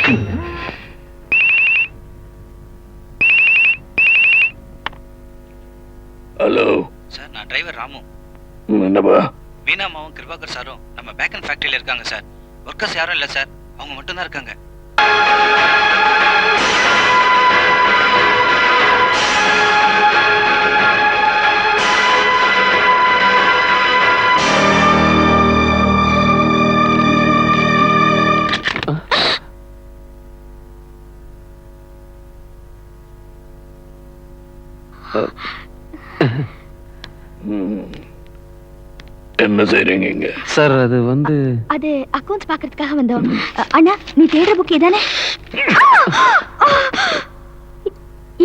Hello sir, நான் driver Ramu. என்னப்பா? மீனாமாவும் கிருபாகர் சாரும் நம்ம பேக்கன் ஃபேக்டரியில இருக்காங்க சார். ஒர்க்கர்ஸ் யாரும் இல்லை சார், அவங்க மட்டும் தான் இருக்காங்க. என்ன செய்றீங்க இங்க? சார் அது அது அக்கவுண்ட்ஸ் பார்க்கிறதுக்காக வந்தோம். அண்ணா, நீ தேடுற புக் இதானே?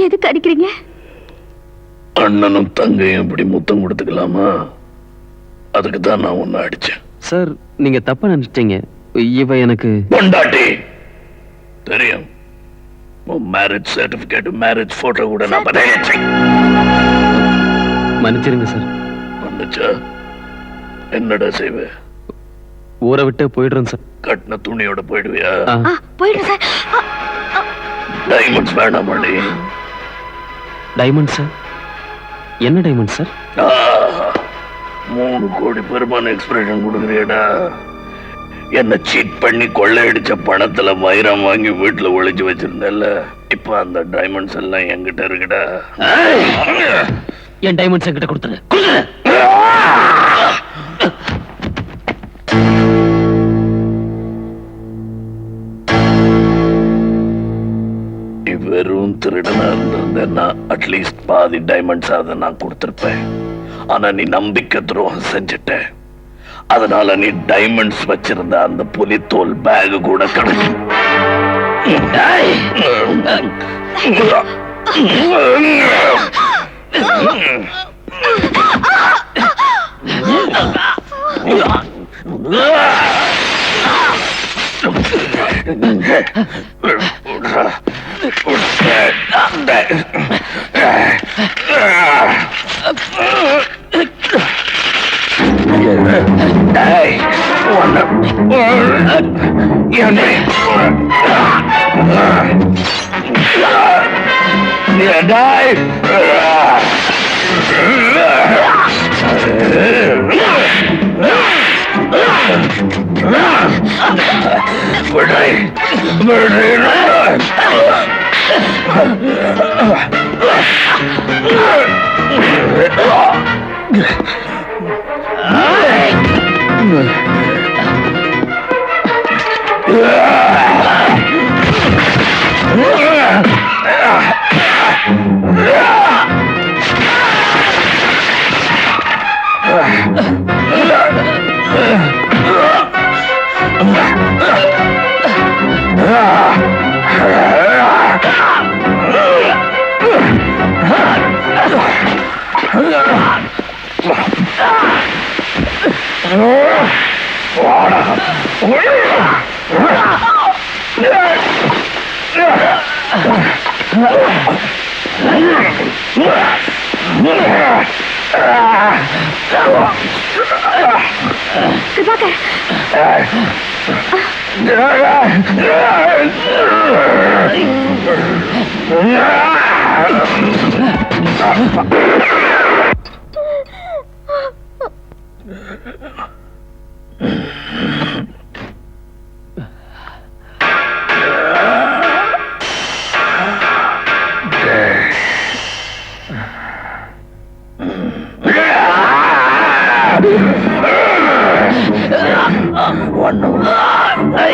எதுக்கு அடிக்கிறீங்க? அண்ணனும் தங்கையும் இப்படி முத்தம் கொடுத்துக்கலாமா? அதுக்கு தான் நான் உன்னை அடிச்சேன். சார், நீங்க தப்பா நினைச்சிட்டீங்க. இவ எனக்கு பொண்டாட்டி தெரியும். மேரேஜ் சர்டிபிகேட், மேரேஜ் போட்டோ கூட நான் பார்த்தேன். மன்னிச்சிருங்க சார். வந்துச்சா? என்னடா செய்வ? ஊரை விட்டு போயிடுறேன் சார். கட்டின துணியோட போயிடுவியா? போயிடுறேன் சார். டைமண்ட்ஸ் வேணாமாடி? Diamond sir? என்ன டைமண்ட் சார்? 3 கோடி பெருமான எக்ஸ்பிரஷன் கொடுக்குறியடா. என்ன சீட் பண்ணி கொள்ளையடிச்ச பணத்துல வைரம் வாங்கி வீட்டுல ஒளிச்சு வச்சிருந்தல. இப்ப அந்த டைமண்ட்ஸ் எல்லாம் என்கிட்ட இருக்குடா. என் டைமண்ட்ஸ் என்கிட்ட கொடுத்துரு. வெறும் திருடனா இருந்திருந்தேன்னா அட்லீஸ்ட் பாதி டைமண்ட்ஸ் அதை நான் கொடுத்திருப்பேன். ஆனா நீ நம்பிக்கை துரோகம் செஞ்சுட்ட. அதனால நீ டைமண்ட்ஸ் வச்சிருந்த அந்த புலித்தோல் பேக் கூட கிடைக்கும்.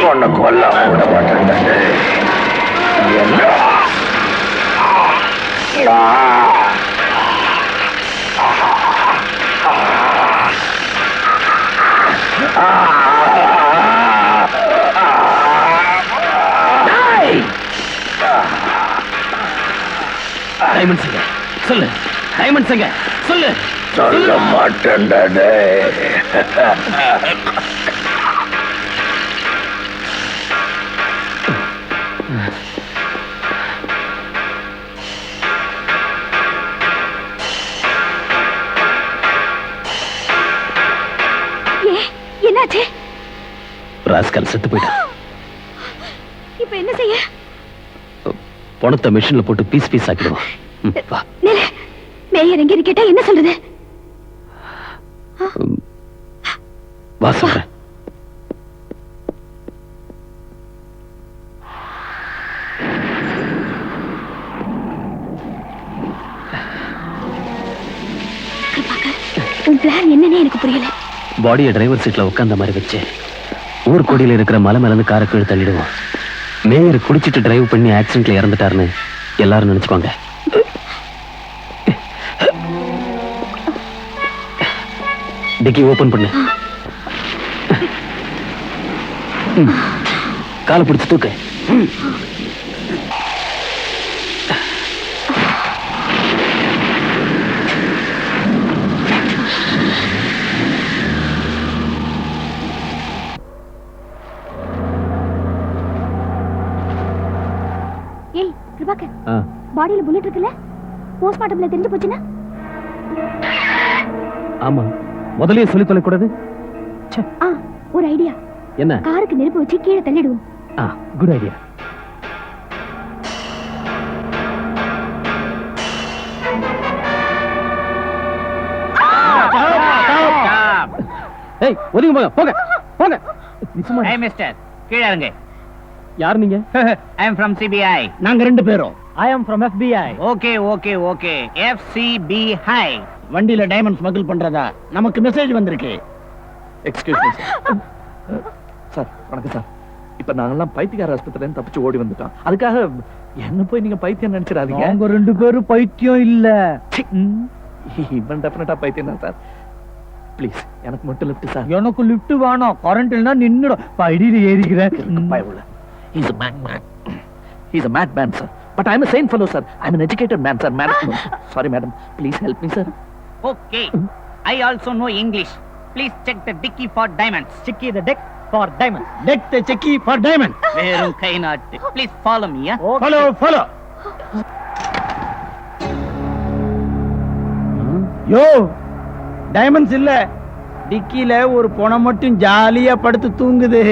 உன்னை கொல்லாம விட மாட்டேன். டைமண்ட்ஸ் எங்க? சொல்லு. டைமண்ட்ஸ் எங்க? சொல்லு. சொல்ல மாட்டேன்டா. என்னாச்சு? ராஸ்கல் செத்து போயிட்டான். இப்ப இப்ப என்ன செய்ய? பணத்தை மிஷின்ல போட்டு பீஸ் பீஸ் ஆக்கிடுவோம். வா. மேயர் எங்க கேட்டா என்ன சொல்றது? வா சொல்றேன். உன் பிளான் என்னன்னு எனக்கு புரியல. பாடியை டிரைவர் சீட்ல உட்கார்ந்த மாதிரி வச்சு ஊர்கோடியில இருக்கிற மலை மேல இருந்து காரை கீழே தள்ளிடுவோம். மேயர் குடிச்சிட்டு டிரைவ் பண்ணி ஆக்சிடென்ட்ல இறந்துட்டாருன்னு எல்லாரும் நினைச்சுக்கோங்க. டிக்கி ஓபன் பண்ணு. காலை பிடிச்சு தூக்கு. ஏய் கிருபாகர், பாடியில புல்லட் இருக்குல்ல? போஸ்ட்மார்ட்டம்ல தெரிஞ்சு போச்சுன்னா? ஆமா, முதல்லயே சொல்லி தொலைக்கூடாது. ஒரு ஐடியா. என்ன? காருக்கு நெருப்பு வச்சு கீழே தள்ளிடுவோம். Good idea. ஏய், ஒதுங்க போங்க, போங்க, போங்க. Hey mister, கீழ இறங்கு. யார் நீங்க? I am from CBI. நாங்க ரெண்டு பேரும். I am from FBI. Okay. FCBI. வண்டியில டைமண்ட் ஸ்மகிள் பண்றதா நமக்கு மெசேஜ் வந்திருக்கு. Excuse me sir. வணக்கம் சார். இப்ப நாங்கெல்லாம் பைத்தியக்கார ஆஸ்பத்திரியில தப்பிச்சு ஓடி வந்துட்டோம். அதுக்காக என்ன போய் நீங்க பைத்தியம் நினைச்சிடாதீங்க. அவங்க ரெண்டு பேரும் பைத்தியம் இல்ல. இவன் டெஃபினட்டா பைத்தியம் தான் சார். ப்ளீஸ் எனக்கு மட்டும் லிஃப்ட் சார். எனக்கு லிஃப்ட் வேணும். கரண்ட் இல்லனா நின்னுடும். படியில ஏறிக்கிறேன். பயவுல. He's a madman. He's a madman, sir. But I'm a sane fellow, sir. I'm an educated man, sir. Madam. Sorry, madam. Please help me, sir. Okay. I also know English. Please check the dicky for diamonds. Checky the deck for diamonds. Deck the checky for diamonds. வெறும் கை நாட்டு. Please follow me, yeah? Follow. Yo, diamonds இல்ல. டிக்கில ஒரு பொணம் மட்டும் ஜாலியா படுத்து தூங்குது.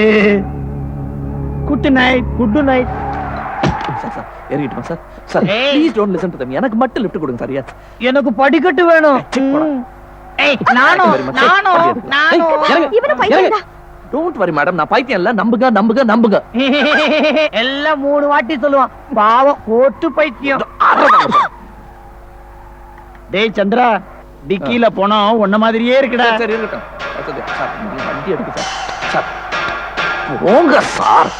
Good night. சார் ஏறிட்டுமா sir? Sir please don't listen to them. எனக்கு மட்டும் லிஃப்ட் கொடுங்க சார். எஸ். எனக்கு படிக்கட்டு வேணும். ஏய், நானோ. இவனும் பைத்தியம்டா. Don't worry madam. நான் பைத்தியம் இல்ல. நம்புங்க. எல்லாம் 3 வாட்டி சொல்லுவான். பாவம் கோட்டு பைத்தியம். டேய் சந்திரா, டிக்கில போனோம் உன்ன மாதிரியே இருக்குடா. சரி இருக்கட்டும். சார் நீங்க வண்டி எடுங்க சார். சார் போங்க சார்.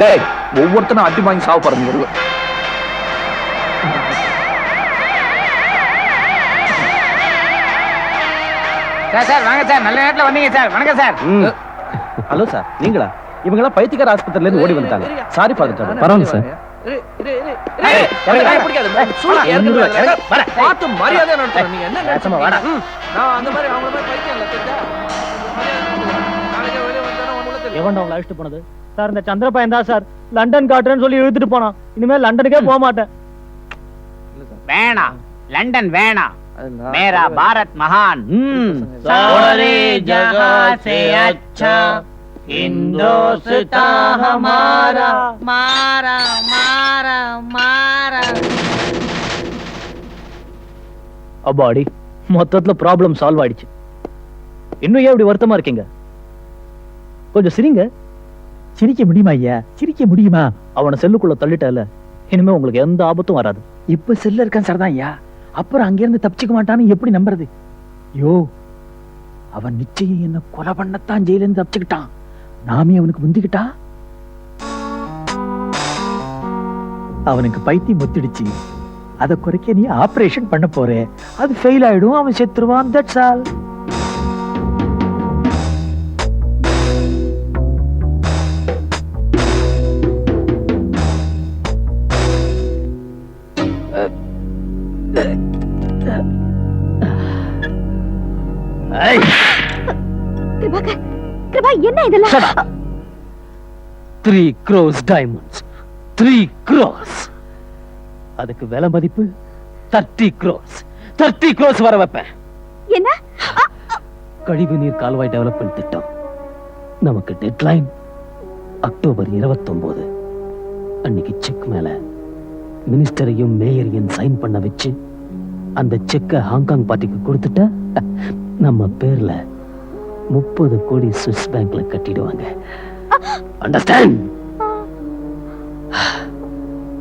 டேய் ஒவ்வொருத்தனும் அடி வாங்கி சாவ பாருங்க. சார் வாங்க சார். நல்ல நேரத்துல வந்தீங்க சார். வணக்கம் சார். ஹலோ சார், நீங்களா? இவங்க எல்லாம் பைத்தியக்கார ஆஸ்பத்திரியில இருந்து ஓடி வந்துட்டாங்க. Sorry for the trouble. பரவாயில்லை சார். பார்த்து மரியாதை நடத்துறேன். நீங்க என்ன பேசாம வாடா. நான் அந்த மாதிரி அவங்க மாதிரி பைத்தியம் இல்ல தெரிஞ்சா. நாளைக்கு வெளிய வந்தானே உங்களுக்கு எவன்டா உங்களை அழைச்சிட்டு போனது? சார் இந்த சந்திர பையன் தான் சார். லண்டன் காட்டுறேன்னு சொல்லி இழுத்துட்டு போனான். இனிமே லண்டனுக்கே போக மாட்டேன். வேணாம், லண்டன் வேணாம். मेरा भारत महान सारे जहां से अच्छा हिंदुस्तान हमारा मारा मारा मारा. அப்பாடி, மொத்தத்துல ப்ராப்ளம் சால்வ் ஆயிடுச்சு. இன்னும் ஏன் இப்படி வருத்தமா இருக்கீங்க? கொஞ்சம் சிரிங்க. சிரிக்க முடியுமா ஐயா? சிரிக்க முடியுமா? அவனை செல்லுக்குள்ள தள்ளிட்டல. இனிமே உங்களுக்கு எந்த ஆபத்தும் வராது. இப்ப செல்ல இருக்கான் சார் தான் ஐயா. அப்புறம் அங்கிருந்து தப்பிச்சுக்க மாட்டான்னு எப்படி நம்புறது? யோ, அவன் நிச்சயம் என்ன கொலை பண்ணத்தான் ஜெயில இருந்து தப்பிச்சுக்கிட்டான். நாமே அவனுக்கு முந்திக்கிட்டா அவனுக்கு பைத்தியம் முத்திடுச்சு. அதை குறைக்க நீ ஆபரேஷன் பண்ண போற. அது ஃபெயில் ஆயிடும். அவன் செத்துருவான். That's all. கிருபா, என்ன இதெல்லாம்? 3 crores diamonds. 3 crores. அதுக்கு விலை மதிப்பு 30 crores. 30 crores வர வைப்பேன். என்ன? கழிவு நீர் கால்வாய் டெவலப்மெண்ட் திட்டம். நமக்கு டெட்லைன் அக்டோபர் 29. அன்னைக்கு செக் மேல மினிஸ்டரையும் மேயரையும் சைன் பண்ண வச்சு அந்த செக்கை ஹாங்காங் பார்ட்டிக்கு கொடுத்துட்டா நம்ம பேர்ல 30 கோடி சுவிஸ் பேங்க்ல கட்டிடுவாங்க. அண்டர்ஸ்டாண்ட்?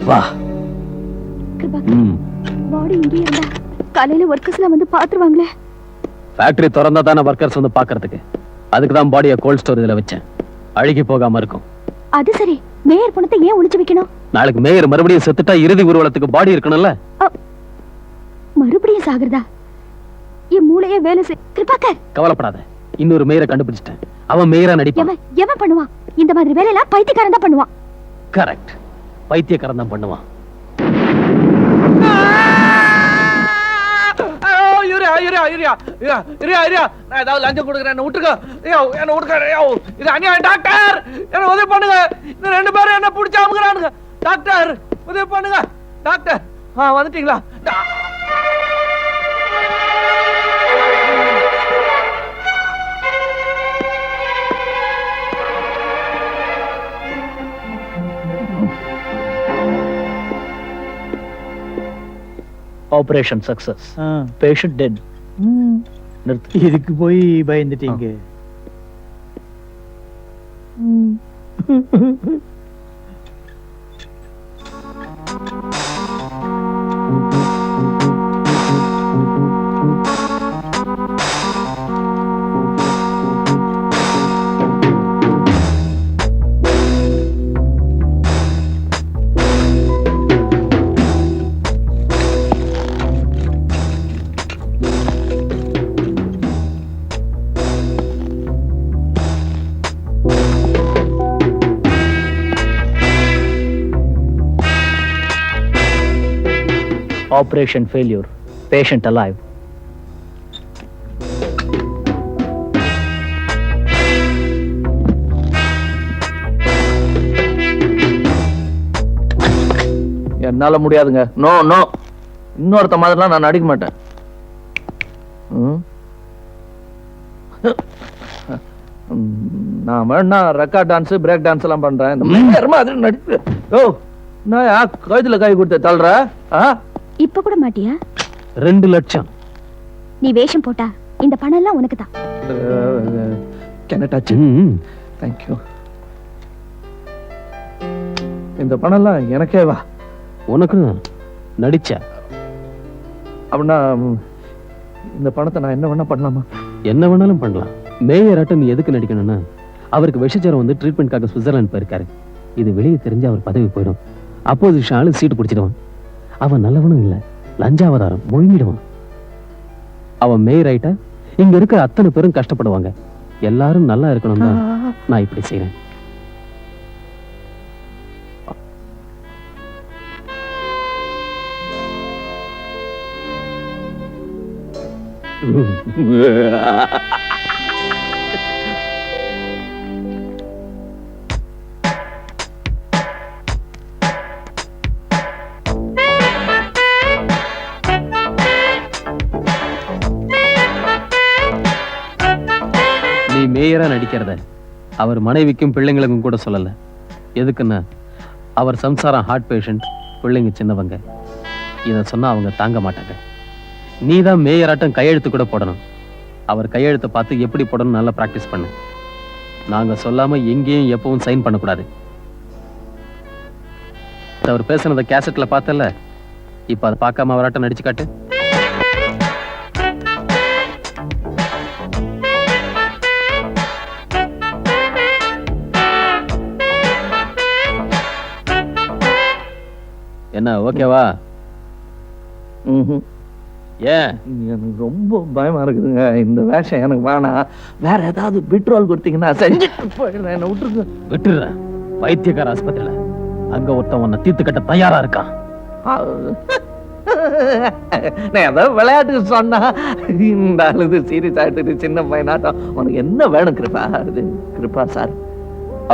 வா. பாடி இங்கே இருந்தா காலையில ஒர்க்கர்ஸ்லாம் வந்து பாத்துருவாங்களே. ஃபேக்டரி திறந்தா தானே ஒர்க்கர்ஸ் வந்து பாக்குறதுக்கு. அதுக்கு தான் பாடியை கோல்ட் ஸ்டோரேஜ்ல வச்சேன், அழுகி போகாம இருக்கும். அது சரி, மேயர் பணத்தை ஏன் ஒளிச்சு வைக்கணும்? நாளைக்கு மேயர் மறுபடியும் செத்துட்டா இறுதி ஊர்வலத்துக்கு பாடி இருக்கணும்ல. மறுபடியும் சாகுறதா? என் மூளையே வேலை கிருபாகர். கவலைப்படாத, இன்னொரு மேயரை கண்டுபிடிச்சிட்டேன். அவன் மேயரா நடிப்பான். எவன் பண்ணுவான் இந்த மாதிரி வேலையெல்லாம்? பைத்தியக்காரன் தான் பண்ணுவான். கரெக்ட், பைத்தியக்காரன் தான் பண்ணுவான். நான் ஏதாவது லஞ்சம் கொடுக்குறேன், என்ன விட்டுருக்க. என்ன விட்டுக்க, இது அநியாயம். டாக்டர் என்ன உதவி பண்ணுங்க. இந்த 2 பேரும் என்ன பிடிச்ச அமுக்குறானுங்க. டாக்டர் உதவி பண்ணுங்க. டாக்டர் வந்துட்டீங்களா? Operation success. Patient dead. இதுக்கு போய் பயந்துட்டீங்க. Operation failure. Patient alive. என்னால முடியாதுங்க. நோ நோ, இன்னொருத்த மாதிரிலாம் நான் நடிக்க மாட்டேன். நான் வேணா ரெக்கார்ட் டான்ஸ், பிரேக் டான்ஸ் எல்லாம் பண்றேன். இந்த மாதிரி நடிப்பு. ஓ, நான் கழுத்துல கை கொடுத்த தள்ளுற. இப்ப கூட மாட்டியா? 2 லட்சம். நீ வேஷம் போட்டா இந்த பணம் எல்லாம் உனக்கு தான். தேங்க்யூ. இந்த பணம் எல்லாம் எனக்கே வா. உனக்கு நடிச்ச அப்படின்னா இந்த பணத்தை நான் என்ன வேணா பண்ணலாமா? என்ன வேணாலும் பண்ணலாம். மேயராட்ட நீ எதுக்கு நடிக்கணும்னா, அவருக்கு விஷஜரம் வந்து ட்ரீட்மெண்ட்காக சுவிட்சர்லாந்து போயிருக்காரு. இது வெளியே தெரிஞ்சு அவர் பதவி போயிடும். அப்போசிஷன் ஆளு சீட்டு பிடிச்சிடுவான். அவன் நல்லவனும் இல்ல, லஞ்சாவதாரம் முழுங்கிடுவான். அவன் மேயர் ஆயிட்டா இங்க இருக்கிற அத்தனை பேரும் கஷ்டப்படுவாங்க. எல்லாரும் நல்லா இருக்கணும் தான் நான் இப்படி செய்யறேன். நீ மேயரா நடிக்கிறத அவர் மனைவிக்கும் பிள்ளைங்களுக்கும் கூட சொல்லல. எதுக்குன்னா அவர் சம்சாரம் ஹார்ட் பேஷண்ட், பிள்ளைங்க சின்னவங்க. இத சொன்னா அவங்க தாங்க மாட்டாங்க. நீதான் மேயராட்டம் கையெழுத்து கூட போடணும். அவர் கையெழுத்தை பார்த்து எப்படி போடணும் நல்லா பிராக்டிஸ் பண்ணு. நாங்க சொல்லாம எங்கேயும் எப்பவும் சைன் பண்ணக்கூடாது. அவர் பேசுனத கேசட்ல பார்த்தல, இப்ப அதை பார்க்காம அவராட்டம் நடிச்சு காட்டு. என்ன ஓகேவா? ஏன்? எனக்கு ரொம்ப பயமா இருக்குதுங்க. இந்த வேஷம் எனக்கு வேணாம். வேற ஏதாவது பெட்ரோல் கொடுத்தீங்கன்னா செஞ்சுட்டு போயிடுறேன். என்ன விட்டுருங்க. விட்டுடுறேன். வைத்தியக்கார ஆஸ்பத்திரியில அங்க ஒருத்தன் உன்னை தீர்த்து கட்ட தயாரா இருக்கான். நான் ஏதோ விளையாட்டுக்கு சொன்னா இந்த அழுது சீரியஸ் ஆயிட்டு சின்ன பையனாட்டம். உனக்கு என்ன வேணும் கிருபா? அது கிருபா சார்.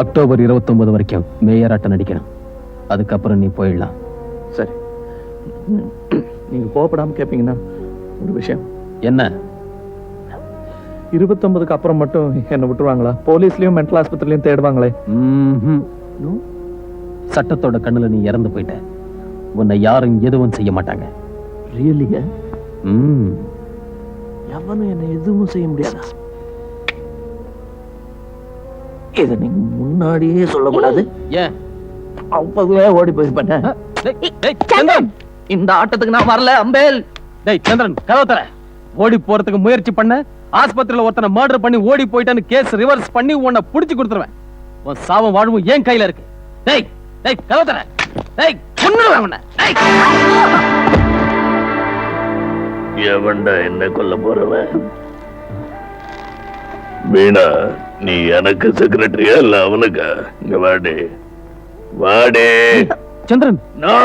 அக்டோபர் 29 வரைக்கும் மேயராட்டம் நடிக்கணும். அதுக்கப்புறம் நீ போயிடலாம். சரி, நீங்க கோபப்படாம கேப்பீங்கன்னா ஒரு விஷயம். என்ன? 29க்கு அப்புறம் மட்டும் என்ன விட்டுருவாங்களா? போலீஸ்லயும் மென்டல் ஆஸ்பத்திரிலயும் தேடுவாங்களே. சட்டத்தோட கண்ணுல நீ இறந்து போயிட்ட. உன்னை யாரும் எதுவும் செய்ய மாட்டாங்க. ரியலிங்க? ம். எவனும் என்ன எதுவும் செய்ய முடியாதா? இத நீங்க முன்னாடியே சொல்லக்கூடாது. ஏன்? அப்பவே ஓடி போயிருப்பேன். சந்திரன், இந்த ஆட்டத்துக்கு நான் வரல அம்பேல். டேய் சந்திரன், கதவை தர. ஓடி போறதுக்கு முயற்சி பண்ண, ஆஸ்பத்திரியில ஒருத்தனை மர்டர் பண்ணி ஓடி போயிட்டான்னு கேஸ் ரிவர்ஸ் பண்ணி உன்னை புடிச்சு கொடுத்துருவேன். உன் சாவும் வாழ்வும் ஏன் கையில இருக்கு? டேய் டேய், கதவை தர. டேய், கொன்னுடுவேன் உன்னை. டேய், எவன்டா என்ன கொல்ல போறவன்? வீணா, நீ எனக்கு செக்ரட்டரியா இல்ல அவனுக்கா? இங்க வாடே வாடே. சந்திரன், No!